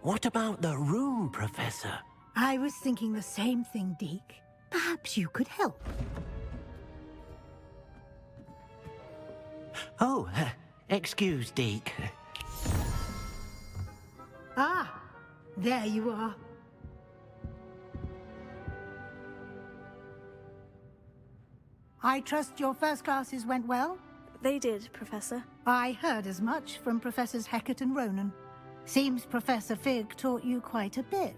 What about the room, Professor? I was thinking the same thing, Deke. Perhaps you could help. Oh, excuse, Deke. Ah, there you are. I trust your first classes went well? They did, Professor. I heard as much from Professors Hecat and Ronan. Seems Professor Fig taught you quite a bit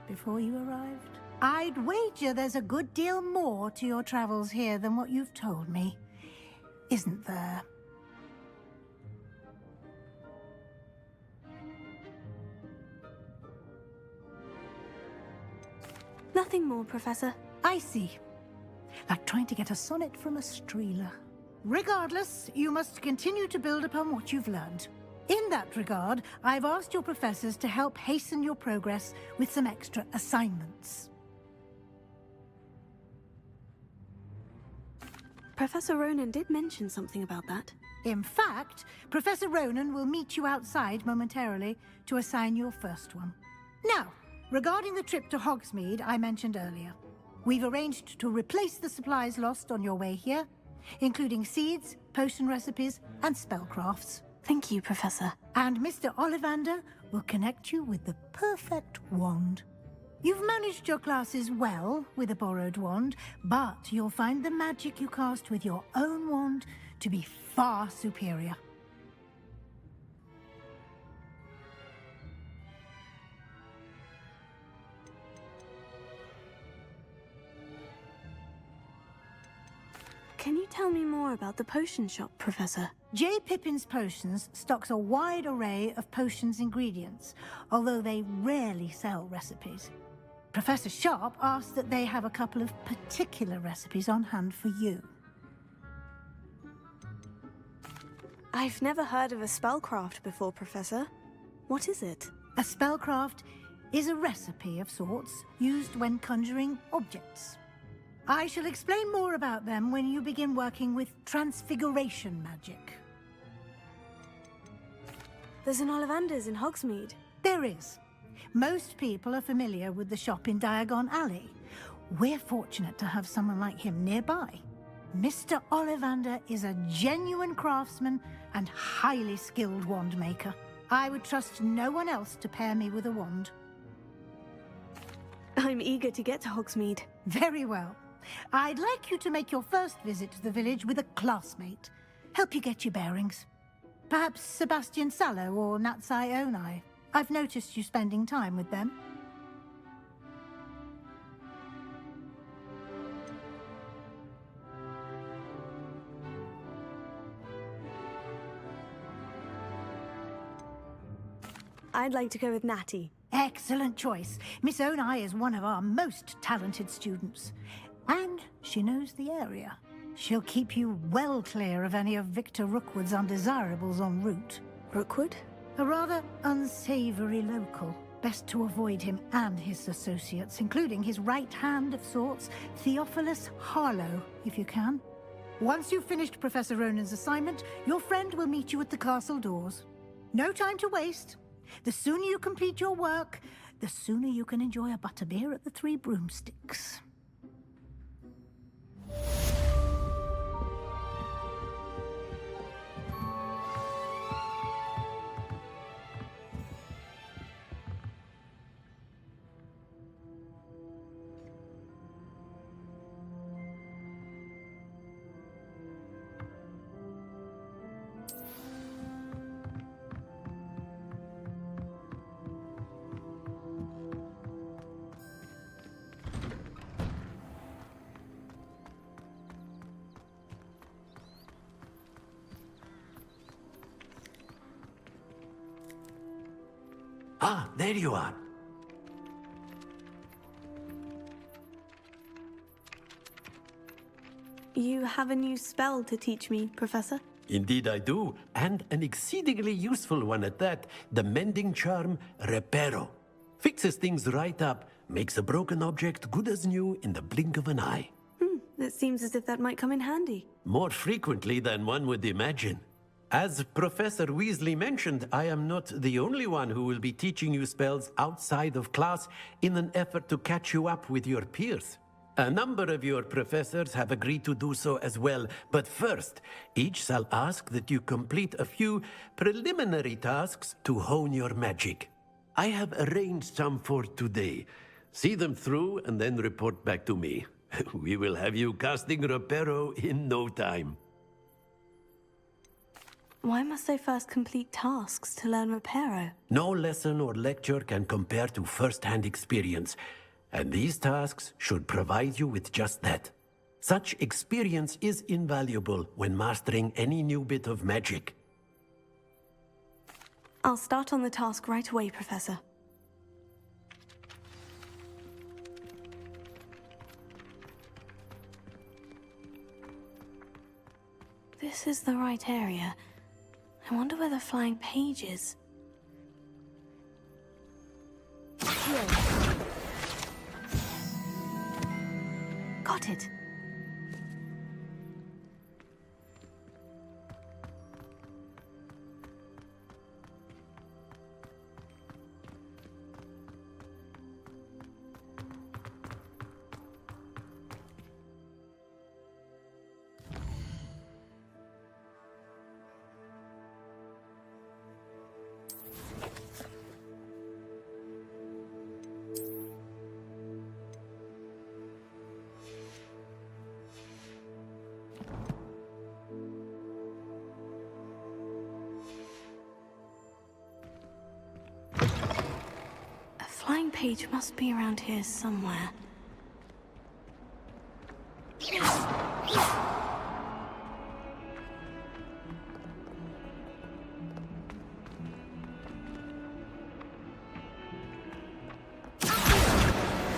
before you arrived. I'd wager there's a good deal more to your travels here than what you've told me. Isn't there? Nothing more, Professor. I see. Like trying to get a sonnet from a streeler. Regardless, you must continue to build upon what you've learned. In that regard, I've asked your professors to help hasten your progress with some extra assignments. Professor Ronan did mention something about that. In fact, Professor Ronan will meet you outside momentarily to assign your first one. Now, regarding the trip to Hogsmeade I mentioned earlier, we've arranged to replace the supplies lost on your way here, including seeds, potion recipes, and spellcrafts. Thank you, Professor. And Mr. Ollivander will connect you with the perfect wand. You've managed your classes well with a borrowed wand, but you'll find the magic you cast with your own wand to be far superior. Can you tell me more about the potion shop, Professor? J. Pippin's Potions stocks a wide array of potions ingredients, although they rarely sell recipes. Professor Sharp asked that they have a couple of particular recipes on hand for you. I've never heard of a spellcraft before, Professor. What is it? A spellcraft is a recipe of sorts used when conjuring objects. I shall explain more about them when you begin working with transfiguration magic. There's an Ollivander's in Hogsmeade. There is. Most people are familiar with the shop in Diagon Alley. We're fortunate to have someone like him nearby. Mr. Ollivander is a genuine craftsman and highly skilled wand maker. I would trust no one else to pair me with a wand. I'm eager to get to Hogsmeade. Very well. I'd like you to make your first visit to the village with a classmate. Help you get your bearings. Perhaps Sebastian Sallow or Natsai Onai. I've noticed you spending time with them. I'd like to go with Natty. Excellent choice. Miss Onai is one of our most talented students. And she knows the area. She'll keep you well clear of any of Victor Rookwood's undesirables en route. Rookwood? A rather unsavory local. Best to avoid him and his associates, including his right hand of sorts, Theophilus Harlow, if you can. Once you've finished Professor Ronan's assignment, your friend will meet you at the castle doors. No time to waste. The sooner you complete your work, the sooner you can enjoy a butterbeer at the Three Broomsticks. Ah, there you are. You have a new spell to teach me, Professor? Indeed I do, and an exceedingly useful one at that. The mending charm, Reparo. Fixes things right up, makes a broken object good as new in the blink of an eye. It seems as if that might come in handy. More frequently than one would imagine. As Professor Weasley mentioned, I am not the only one who will be teaching you spells outside of class in an effort to catch you up with your peers. A number of your professors have agreed to do so as well, but first, each shall ask that you complete a few preliminary tasks to hone your magic. I have arranged some for today. See them through and then report back to me. We will have you casting Reparo in no time. Why must I first complete tasks to learn Reparo? No lesson or lecture can compare to first-hand experience, and these tasks should provide you with just that. Such experience is invaluable when mastering any new bit of magic. I'll start on the task right away, Professor. This is the right area. I wonder where the flying page is. Here. Got it. Flying page must be around here somewhere.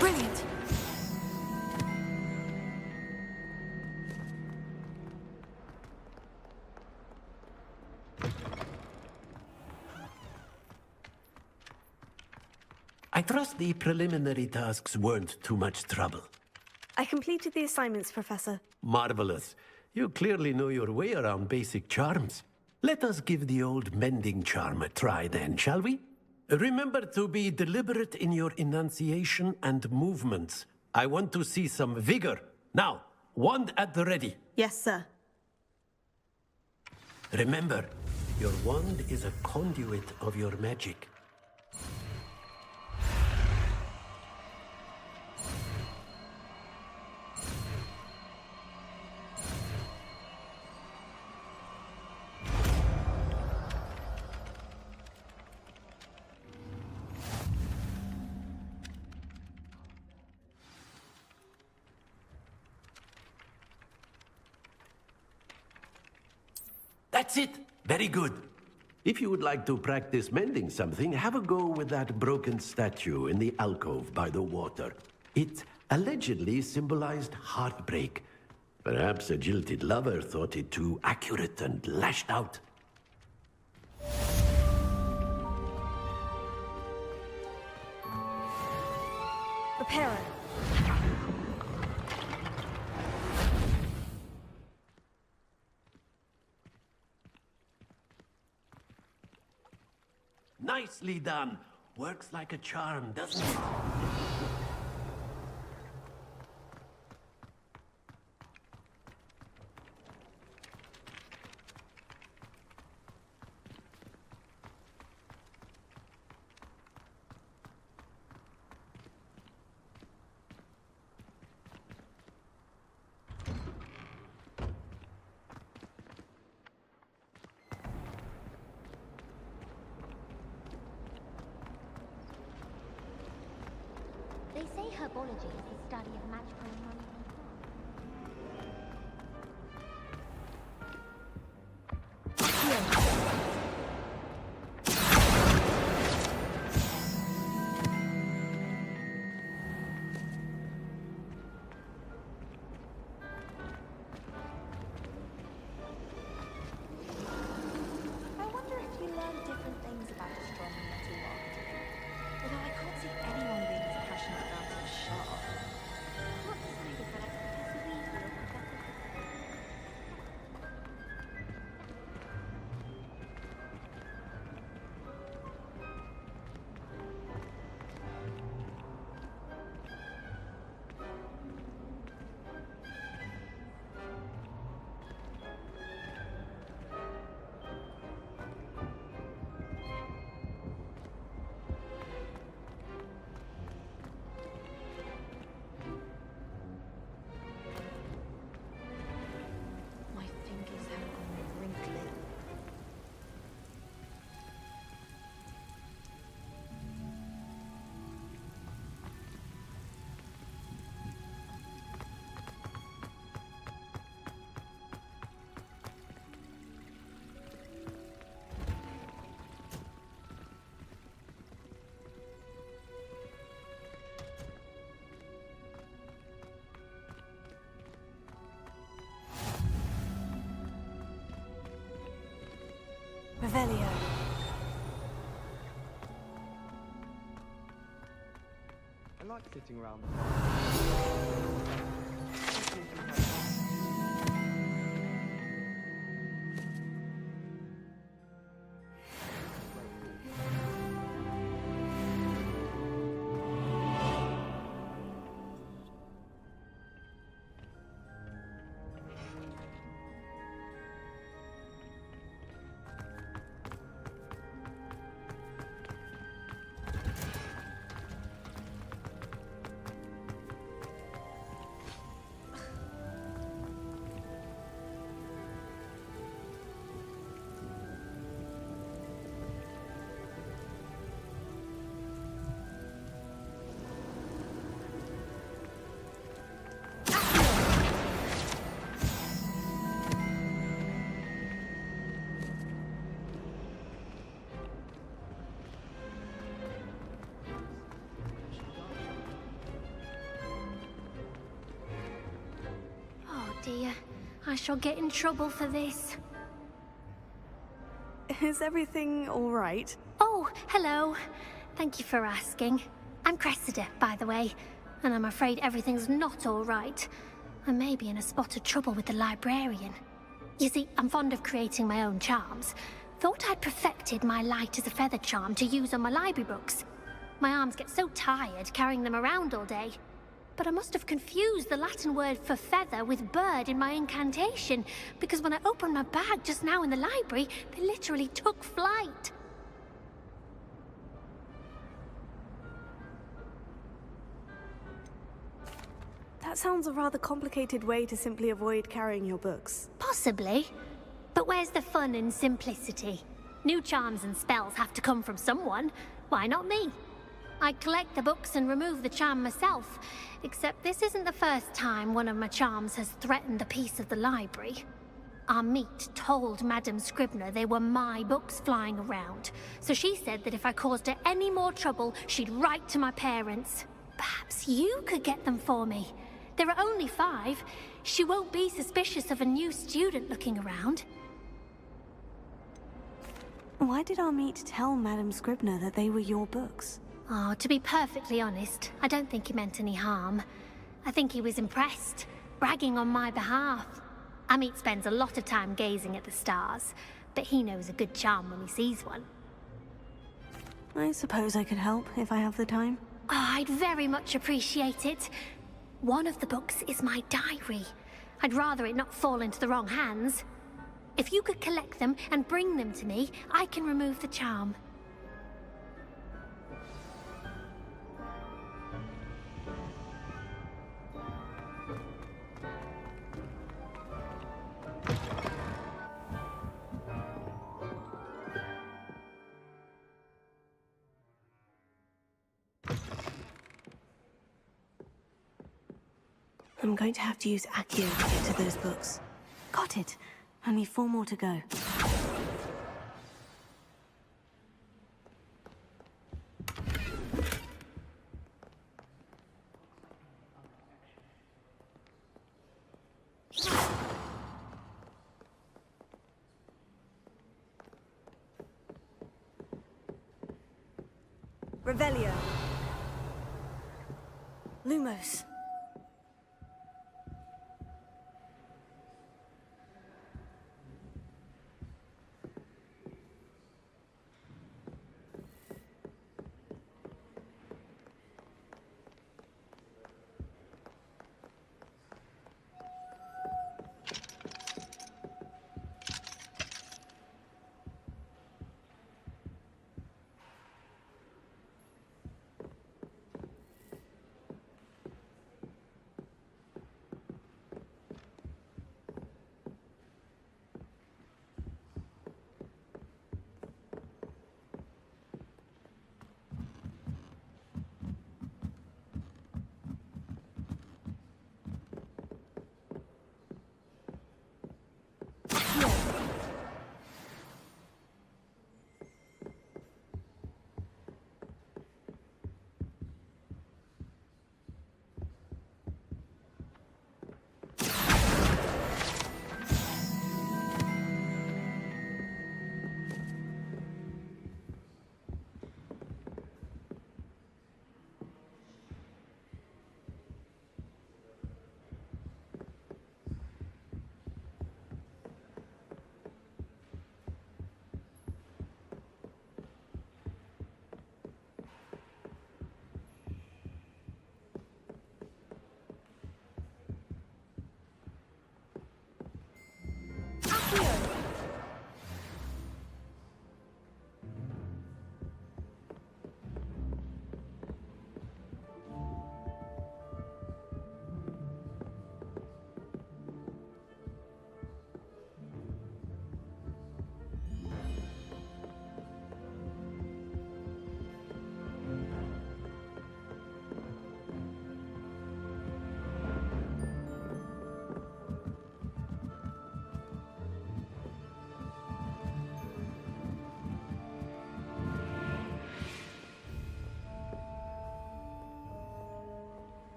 Brilliant! I trust the preliminary tasks weren't too much trouble. I completed the assignments, Professor. Marvelous. You clearly know your way around basic charms. Let us give the old mending charm a try then, shall we? Remember to be deliberate in your enunciation and movements. I want to see some vigor. Now, wand at the ready. Yes, sir. Remember, your wand is a conduit of your magic. That's it. Very good. If you would like to practice mending something, have a go with that broken statue in the alcove by the water. It allegedly symbolized heartbreak. Perhaps a jilted lover thought it too accurate and lashed out. Reparo. Nicely done. Works like a charm, doesn't it? They say herbology is the study of magical and non-living I wonder if you learn different things about astronomy as you walk. Although I can't see anyone being as passionate about it as Shaw. What does Revelio. I like sitting around. Oh dear, I shall get in trouble for this. Is everything all right? Oh, hello. Thank you for asking. I'm Cressida, by the way, and I'm afraid everything's not all right. I may be in a spot of trouble with the librarian. You see, I'm fond of creating my own charms. Thought I'd perfected my light as a feather charm to use on my library books. My arms get so tired carrying them around all day. But I must have confused the Latin word for feather with bird in my incantation, because when I opened my bag just now in the library, they literally took flight. That sounds a rather complicated way to simply avoid carrying your books. Possibly. But where's the fun in simplicity? New charms and spells have to come from someone. Why not me? I collect the books and remove the charm myself, except this isn't the first time one of my charms has threatened the peace of the library. Our meet told Madame Scribner they were my books flying around, so she said that if I caused her any more trouble, she'd write to my parents. Perhaps you could get them for me. There are only 5. She won't be suspicious of a new student looking around. Why did our meet tell Madame Scribner that they were your books? Oh, to be perfectly honest, I don't think he meant any harm. I think he was impressed, bragging on my behalf. Amit spends a lot of time gazing at the stars, but he knows a good charm when he sees one. I suppose I could help if I have the time. Oh, I'd very much appreciate it. One of the books is my diary. I'd rather it not fall into the wrong hands. If you could collect them and bring them to me, I can remove the charm. I'm going to have to use Accio to get to those books. Got it. Only 4 more to go. Revelio. Lumos.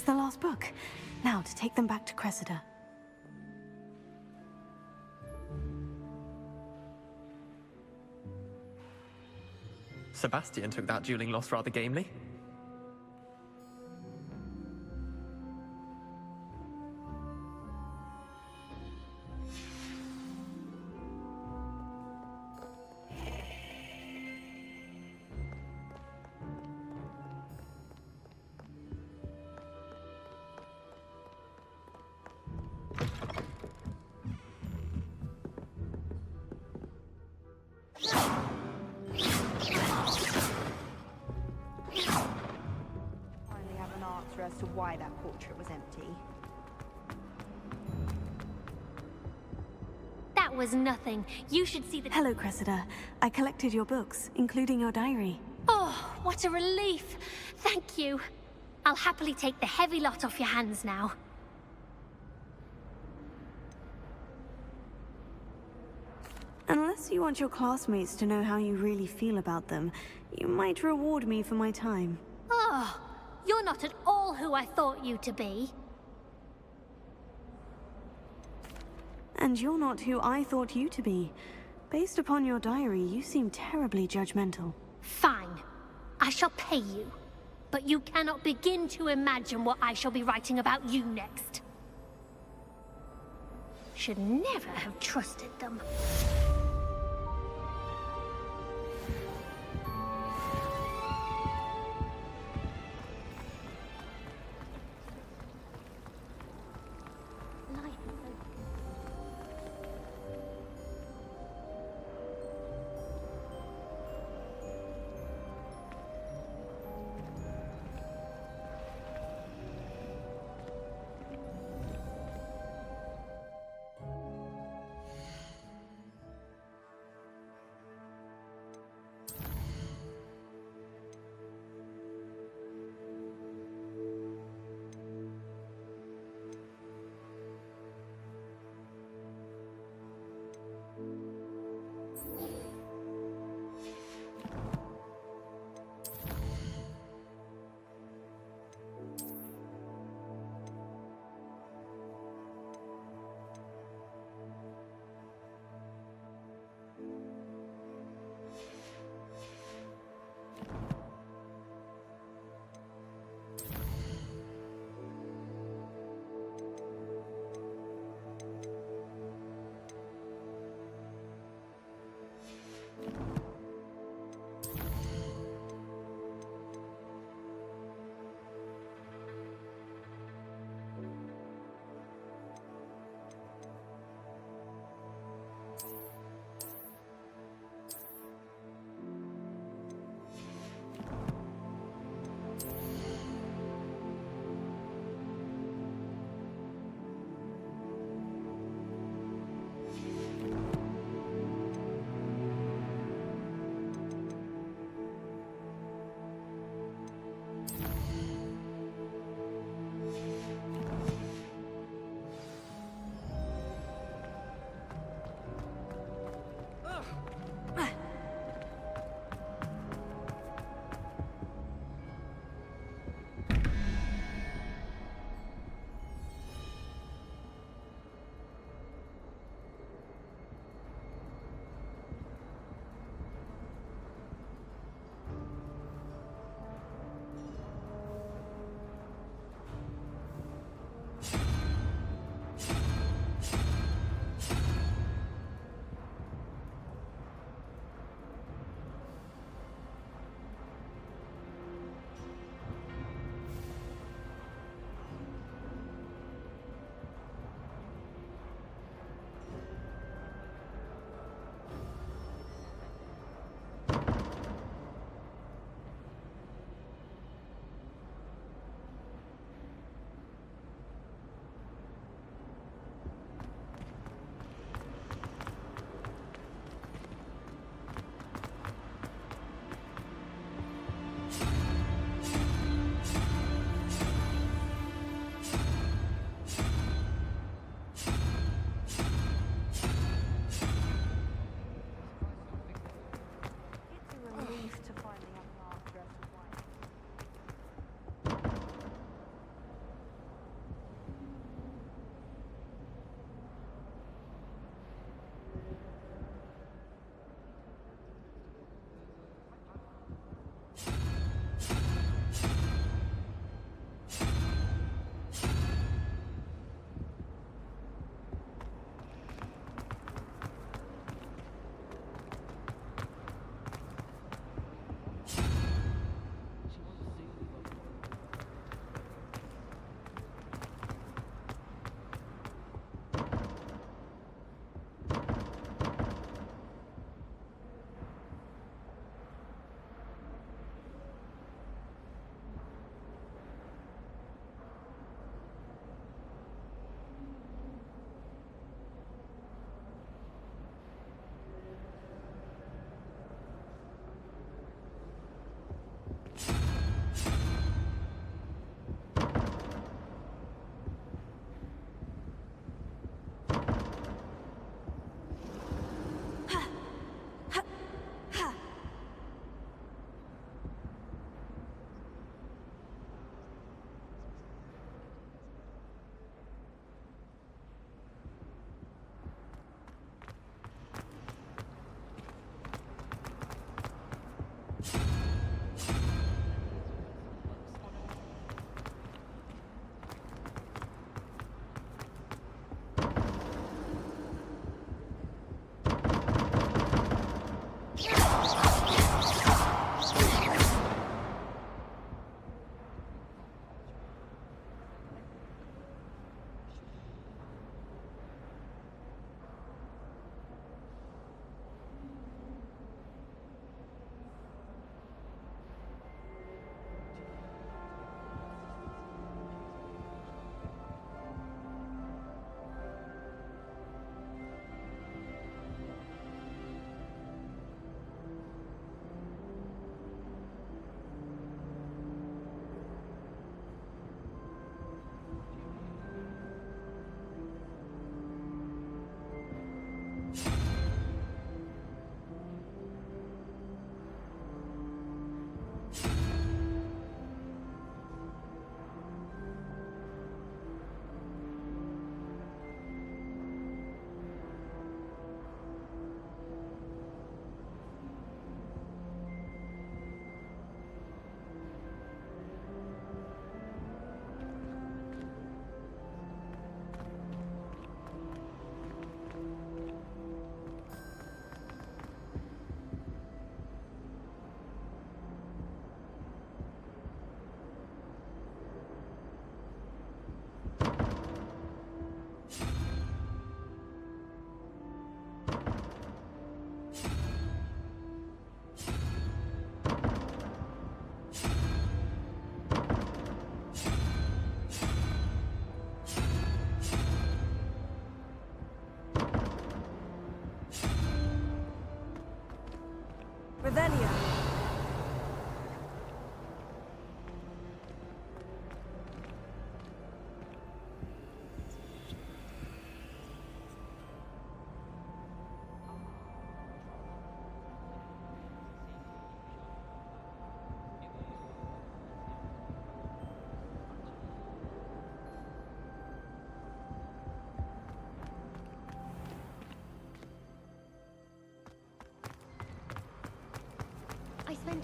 the last book. Now to take them back to Cressida. Sebastian took that dueling loss rather gamely. Finally have an answer as to why that portrait was empty. That was nothing. You should see the... Hello, Cressida. I collected your books, including your diary. Oh, what a relief. Thank you. I'll happily take the heavy lot off your hands now. Unless you want your classmates to know how you really feel about them, you might reward me for my time. Oh, you're not at all who I thought you to be. And you're not who I thought you to be. Based upon your diary, you seem terribly judgmental. Fine. I shall pay you. But you cannot begin to imagine what I shall be writing about you next. Should never have trusted them.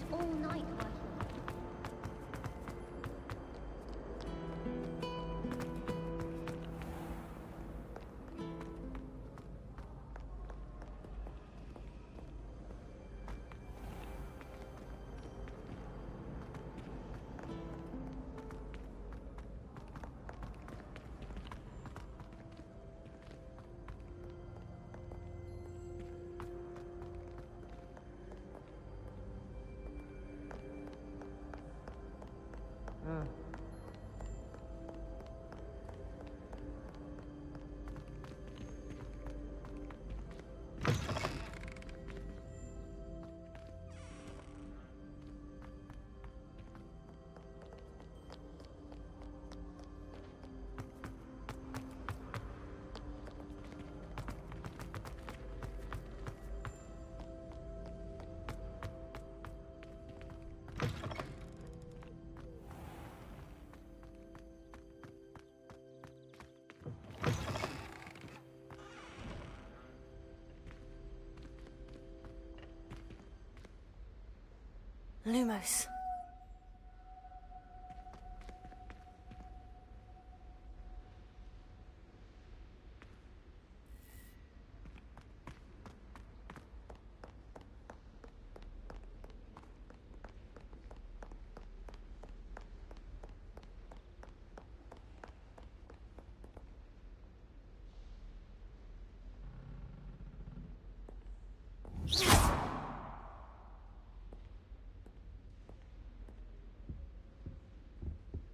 spent all night working. Lumos.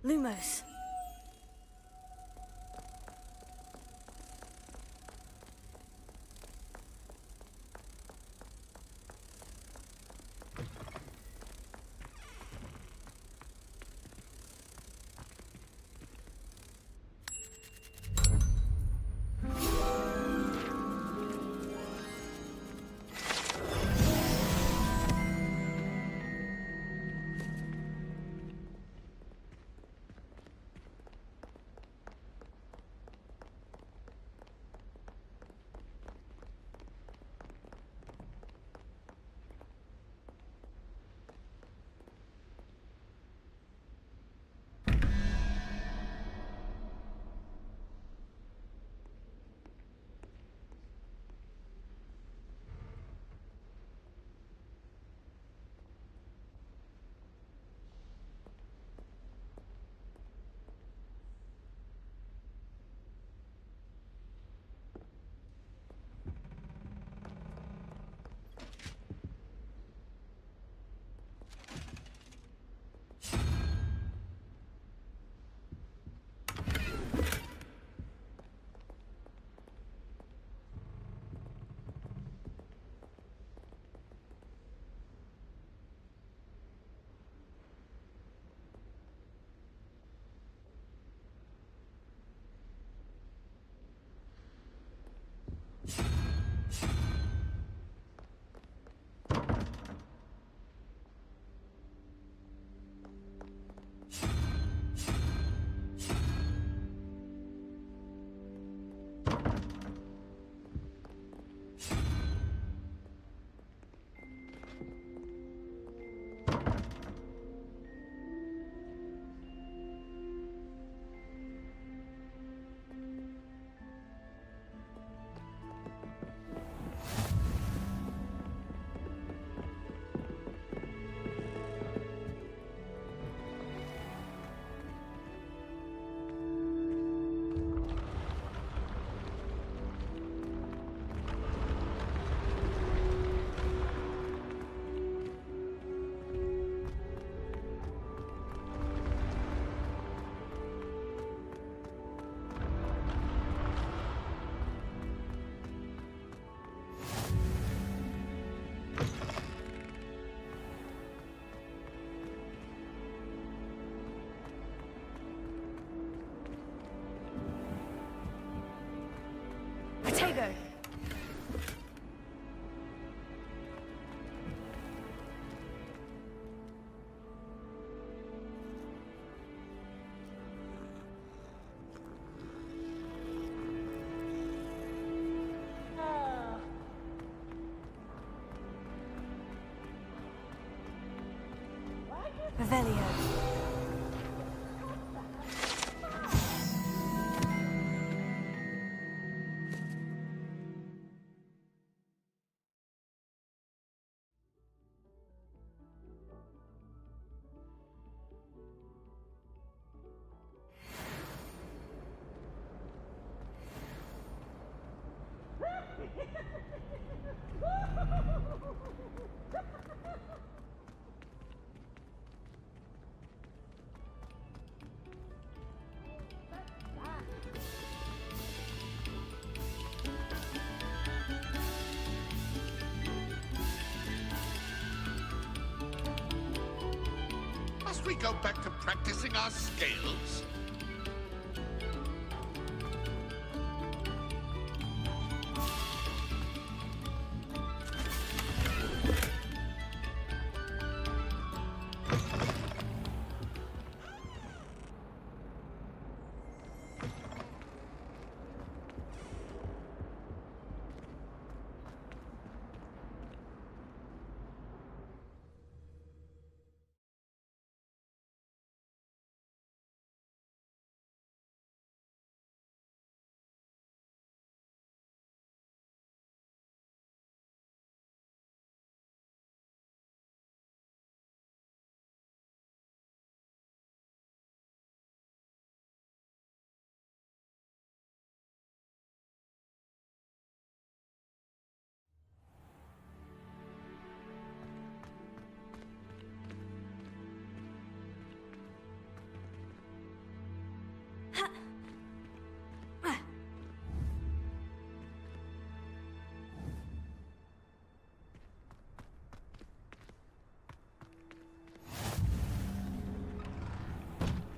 Lumos. Potato! Revelio. Must we go back to practicing our scales?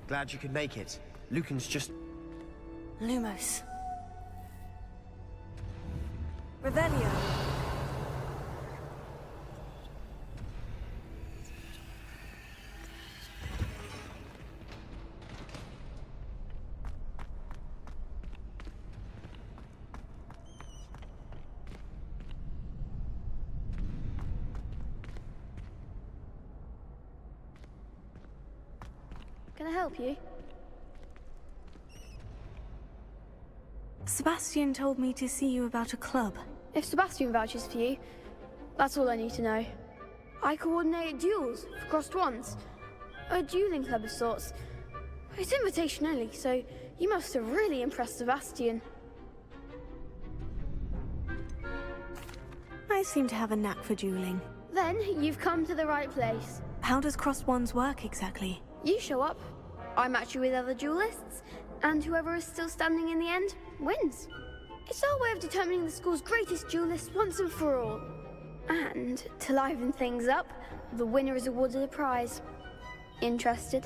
Glad you could make it. Lucan's just... Lumos. Revelio. Can I help you? Sebastian told me to see you about a club. If Sebastian vouches for you, that's all I need to know. I coordinate duels for crossed ones. A dueling club of sorts. It's invitation only, so you must have really impressed Sebastian. I seem to have a knack for dueling. Then you've come to the right place. How does crossed ones work exactly? You show up, I match you with other duelists, and whoever is still standing in the end wins. It's our way of determining the school's greatest duelist once and for all. And to liven things up, the winner is awarded a prize. Interested?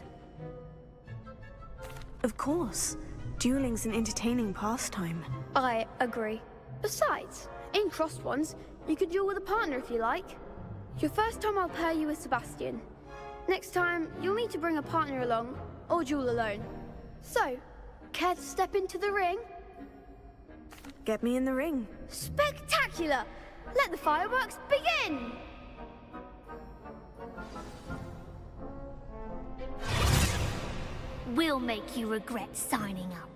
Of course. Dueling's an entertaining pastime. I agree. Besides, in crossed ones, you could duel with a partner if you like. Your first time I'll pair you with Sebastian. Next time, you'll need to bring a partner along, or duel alone. So, care to step into the ring? Get me in the ring. Spectacular! Let the fireworks begin! We'll make you regret signing up.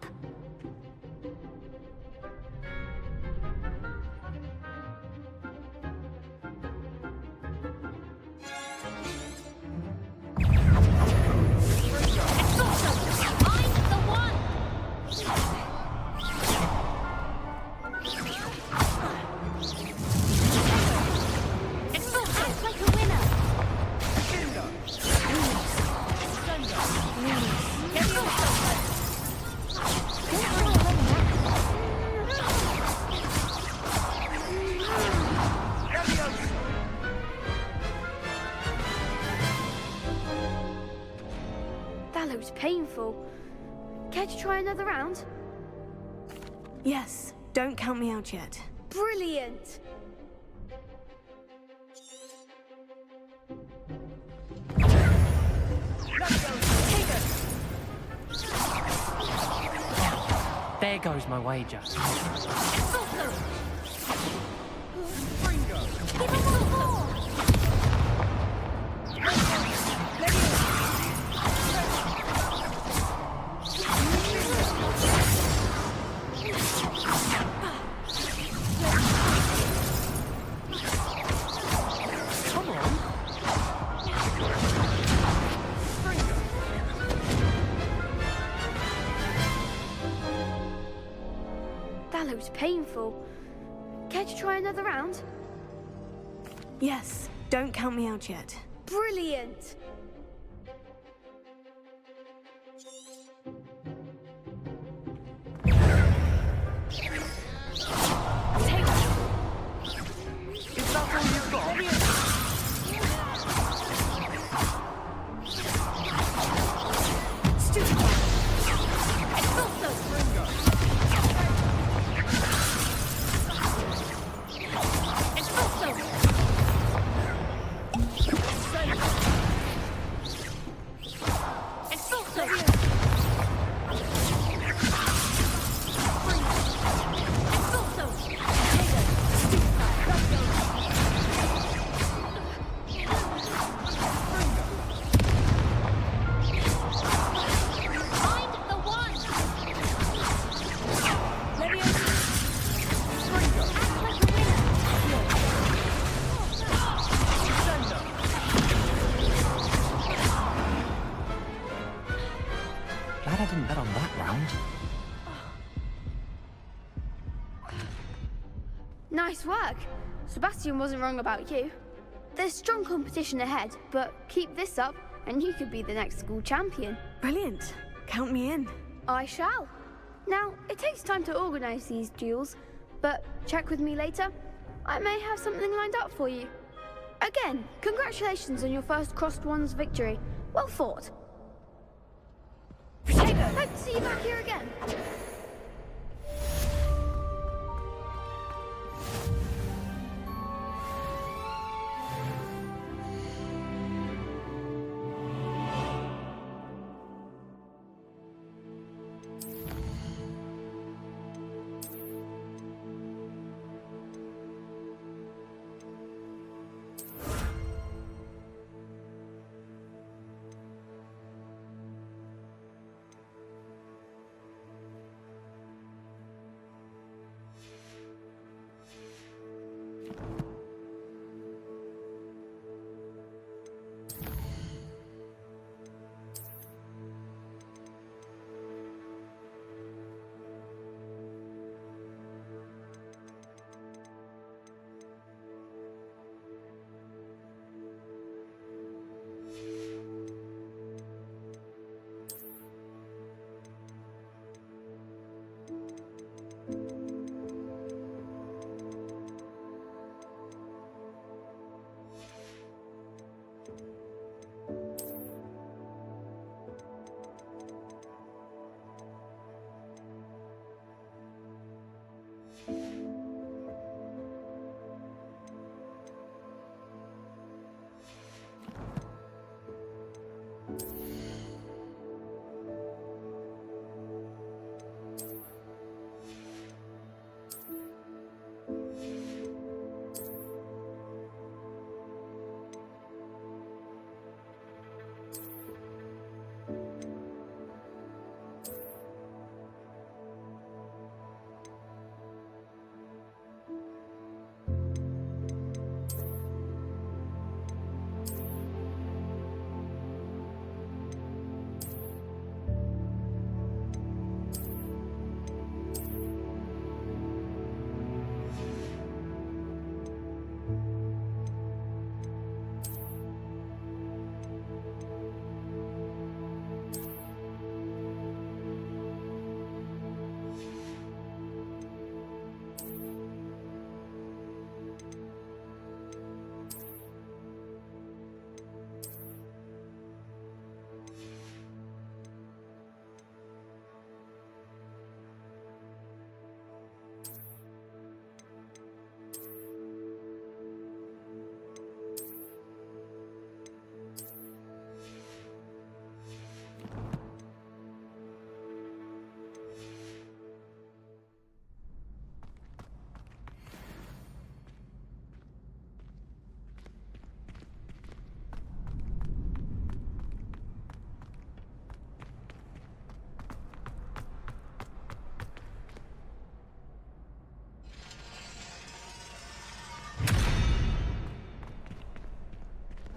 That looks painful. Care to try another round? Yes, don't count me out yet. Brilliant! There goes my wager. Bingo! That looked painful. Care to try another round? Yes, don't count me out yet. Brilliant! Is that all you've got? Glad I didn't bet on that round. Nice work. Sebastian wasn't wrong about you. There's strong competition ahead, but keep this up and you could be the next school champion. Brilliant. Count me in. I shall. Now, it takes time to organize these duels, but check with me later. I may have something lined up for you. Again, congratulations on your first Crossed Ones victory. Well fought. Hope to see you back here again.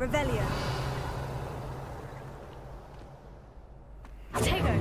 Revelio. Tego.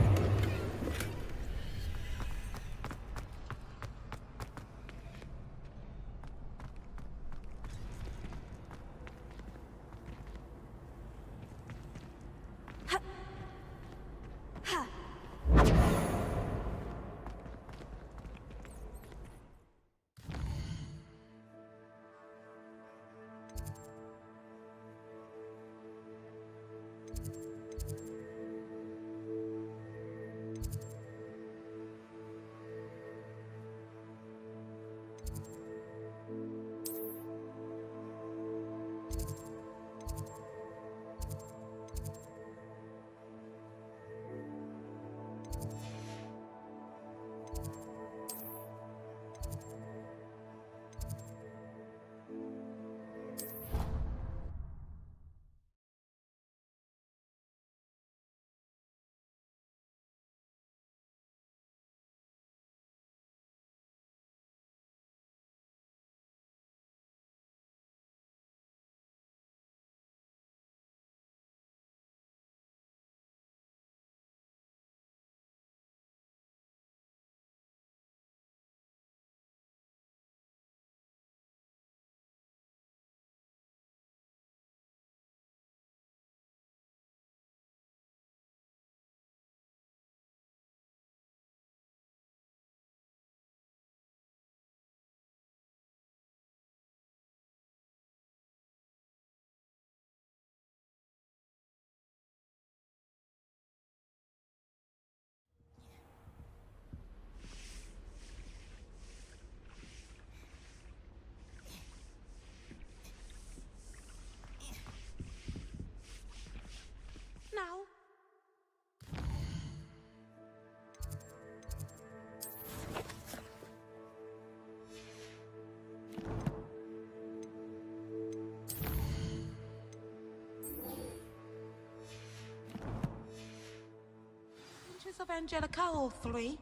Princess of Angelica, all three?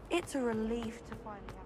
It's a relief to finally